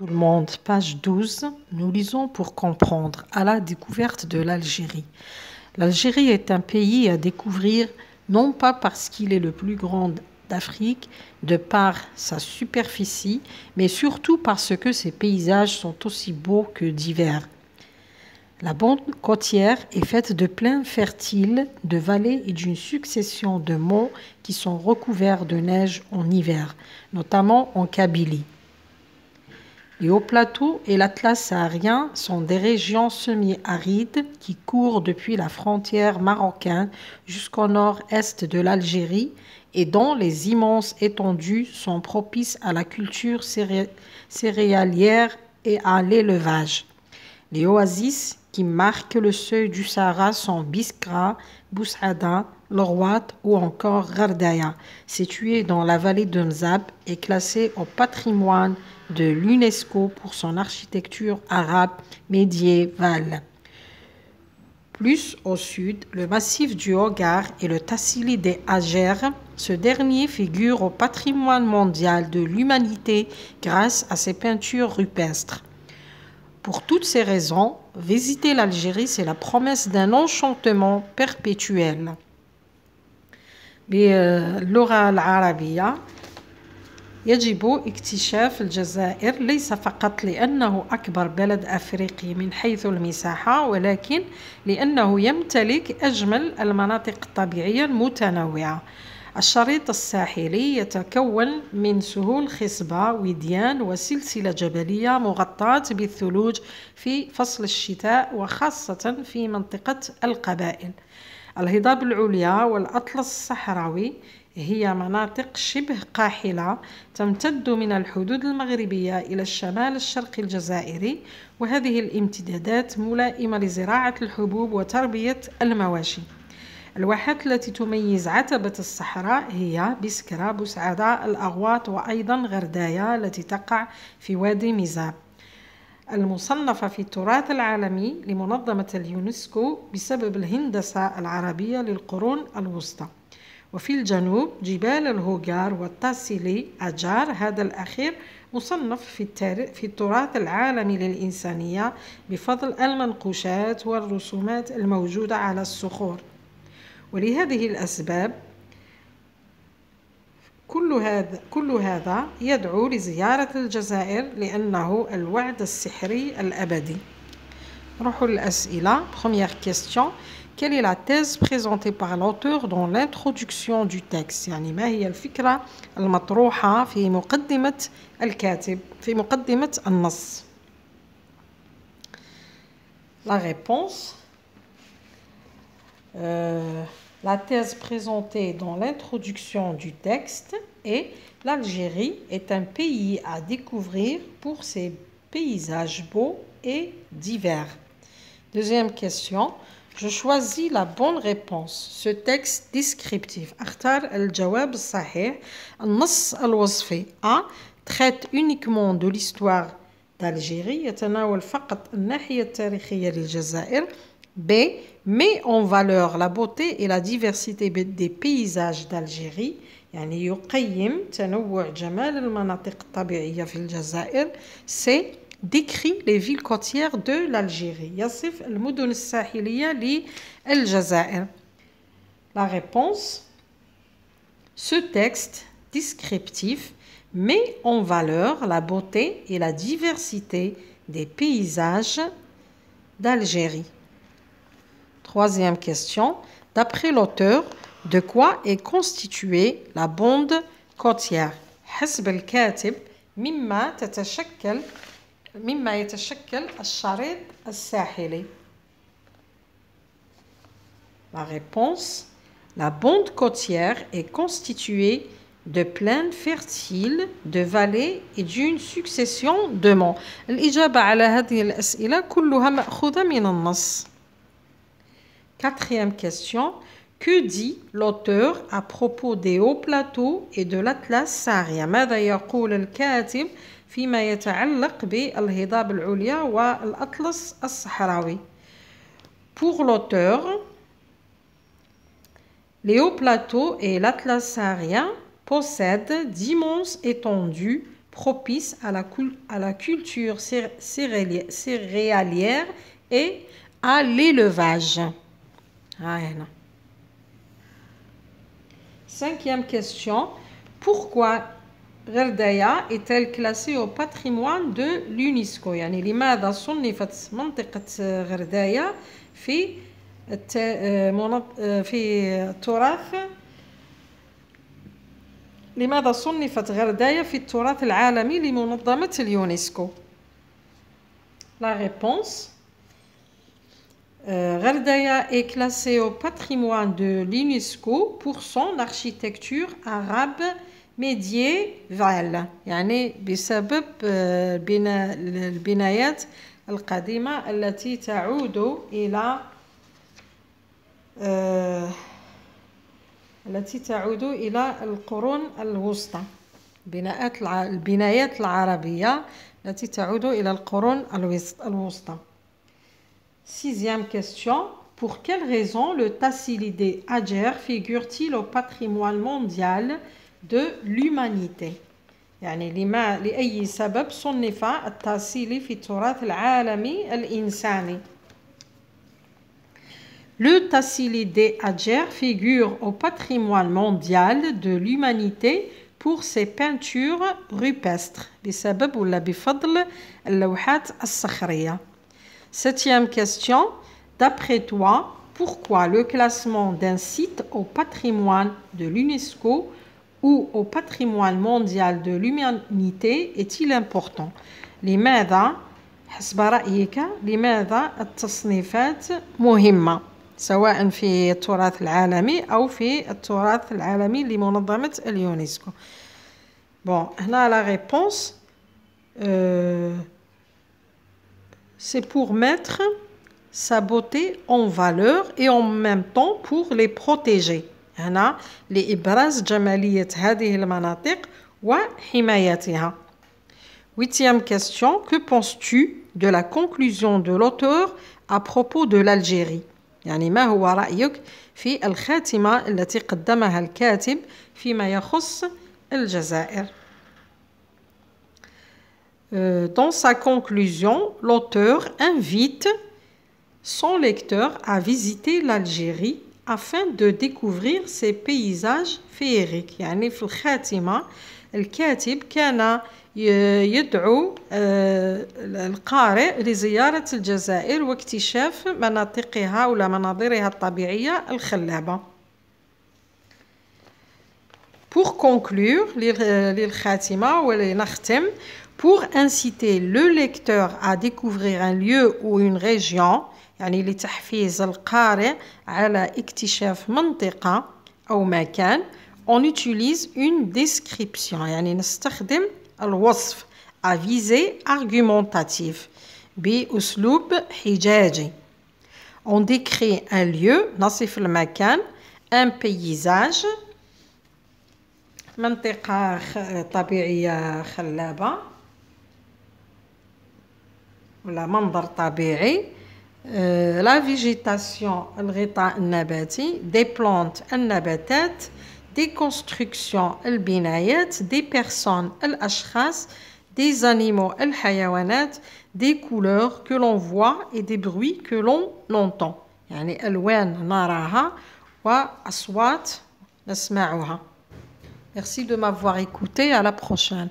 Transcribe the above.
Tout le monde, page 12, nous lisons pour comprendre à la découverte de l'Algérie. L'Algérie est un pays à découvrir non pas parce qu'il est le plus grand d'Afrique de par sa superficie, mais surtout parce que ses paysages sont aussi beaux que divers. La bande côtière est faite de plains fertiles, de vallées et d'une succession de monts qui sont recouverts de neige en hiver, notamment en Kabylie. Les hauts plateaux et l'Atlas saharien sont des régions semi-arides qui courent depuis la frontière marocaine jusqu'au nord-est de l'Algérie et dont les immenses étendues sont propices à la culture céréalière et à l'élevage. Les oasis qui marquent le seuil du Sahara sont Biskra, Boussaada, Lorwat ou encore Gardaya, située dans la vallée de Mzab et classée au patrimoine de l'UNESCO pour son architecture arabe médiévale. Plus au sud, le massif du Hogar et le Tassili des Agères, ce dernier figure au patrimoine mondial de l'humanité grâce à ses peintures rupestres. Pour toutes ces raisons, visiter l'Algérie, c'est la promesse d'un enchantement perpétuel. باللغة العربية يجب اكتشاف الجزائر ليس فقط لأنه أكبر بلد أفريقي من حيث المساحة، ولكن لأنه يمتلك أجمل المناطق الطبيعية المتنوعة. الشريط الساحلي يتكون من سهول خصبة، وديان وسلسلة جبلية مغطاة بالثلوج في فصل الشتاء وخاصة في منطقة القبائل. الهضاب العليا والأطلس الصحراوي هي مناطق شبه قاحلة تمتد من الحدود المغربية إلى الشمال الشرقي الجزائري، وهذه الامتدادات ملائمة لزراعة الحبوب وتربية المواشي. الواحات التي تميز عتبة الصحراء هي بسكرة، بوسعادة، الأغواط وأيضا غردايا التي تقع في وادي مزاب، المصنفة في التراث العالمي لمنظمة اليونسكو بسبب الهندسة العربية للقرون الوسطى. وفي الجنوب جبال الهوغار والتاسيلي أجار، هذا الأخير مصنف في التراث العالمي للإنسانية بفضل المنقوشات والرسومات الموجودة على الصخور. ولهذه الأسباب كل هذا يدعو لزيارة الجزائر لأنه الوعد السحري الأبدي. نروح للأسئلة. Première question. Quelle est la thèse présentée par l'auteur dans l'introduction du texte؟ يعني ما هي الفكرة المطروحة في مقدمة الكاتب في مقدمة النص؟ La réponse. La thèse présentée dans l'introduction du texte est: l'Algérie est un pays à découvrir pour ses paysages beaux et divers. Deuxième question. Je choisis la bonne réponse. Ce texte descriptif. اختار الجواب الصحيح. النص الوصفي A traite uniquement de l'histoire d'Algérie، يتناول فقط الناحية التاريخية للجزائر. B met en valeur la beauté et la diversité des paysages d'Algérie، يعني يقيم تنوع جمال المناطق الطبيعية في الجزائر. C décrit les villes côtières de l'Algérie، يصف المدن الساحلية للجزائر. La réponse. Ce texte descriptif met en valeur la beauté et la diversité des paysages d'Algérie. Troisième question. D'après l'auteur, de quoi est constituée la bande côtière؟ حسب الكاتب مما يتشكل الشريط الساحلي. La réponse. La bande côtière est constituée de plaines fertiles, de vallées et d'une succession de monts. الإجابة على هذه الأسئلة كلها مأخوذة من النص. Quatrième question. Que dit l'auteur à propos des hauts plateaux et de l'Atlas saharien؟ ماذا يقول الكاتب فيما يتعلق بالهضاب العليا والأطلس الصحراوي؟ Pour l'auteur, les hauts plateaux et l'Atlas saharien possèdent d'immenses étendues propice à la culture céréalière et à l'élevage. Cinquième question. Pourquoi غردايا est-elle classée au patrimoine de l'UNESCO؟ يعني لماذا صنفت منطقة غردايا في التراث لماذا صنفت غردايا في التراث العالمي لمنظمة اليونسكو؟ La réponse. Gherdaya est classée au patrimoine de l'UNESCO pour son architecture arabe médiévale. يعني بسبب البنايات القديمة التي تعود إلى القرون الوسطى. البنايات العربية التي تعود إلى القرون الوسطى. Sixième question. Pour quelle raison le Tassilidé Hadjer figure-t-il au patrimoine mondial de l'humanité؟ يعني لأي سبب صنف التاسيلي في التراث العالمي الإنساني؟ Le Tassilidé Hadjer figure au patrimoine mondial de l'humanité pour ses peintures rupestres بسبب ولا بفضل اللوحات الصخرية. Septième question. D'après toi, pourquoi le classement d'un site au patrimoine de l'UNESCO ou au patrimoine mondial de l'humanité est-il important؟ لماذا حسب رأيك لماذا التصنيفات مهمة سواء في التراث العالمي أو في التراث العالمي لمنظمة اليونسكو؟ Bon, هنا la réponse c'est pour mettre sa beauté en valeur et en même temps pour les protéger. هنا لإبراز جمالية هذه المناطق وحمايتها. Huitième question. Que penses-tu de la conclusion de l'auteur à propos de l'Algérie؟ يعني ما هو رأيك في الخاتمة التي قدمها الكاتب فيما يخص الجزائر؟ Dans sa conclusion, l'auteur invite son lecteur à visiter l'Algérie afin de découvrir ses paysages féeriques. يعني في الخاتمة الكاتب كان يدعو القارئ لزيارة الجزائر واكتشاف مناطقها ولا مناظرها الطبيعية الخلابة. Pour conclure, للخاتمة ولنختم, pour inciter le lecteur à découvrir un lieu ou une région, يعني لتحفيز القارئ على اكتشاف منطقة أو مكان, on utilise une description, يعني نستخدم الوصف à visée argumentative بأسلوب حجاجي. On décrit un lieu, نصف المكان, un paysage, منطقة طبيعية خلابة ولا منظر طبيعي, la végétation الغطاء النباتي, des plantes النباتات, des constructions البنايات, des personnes الأشخاص, des animaux الحيوانات, des couleurs que l'on voit et des bruits que l'on entend. يعني ألوان نراها وأصوات نسمعها. Merci de m'avoir écouté. À la prochaine.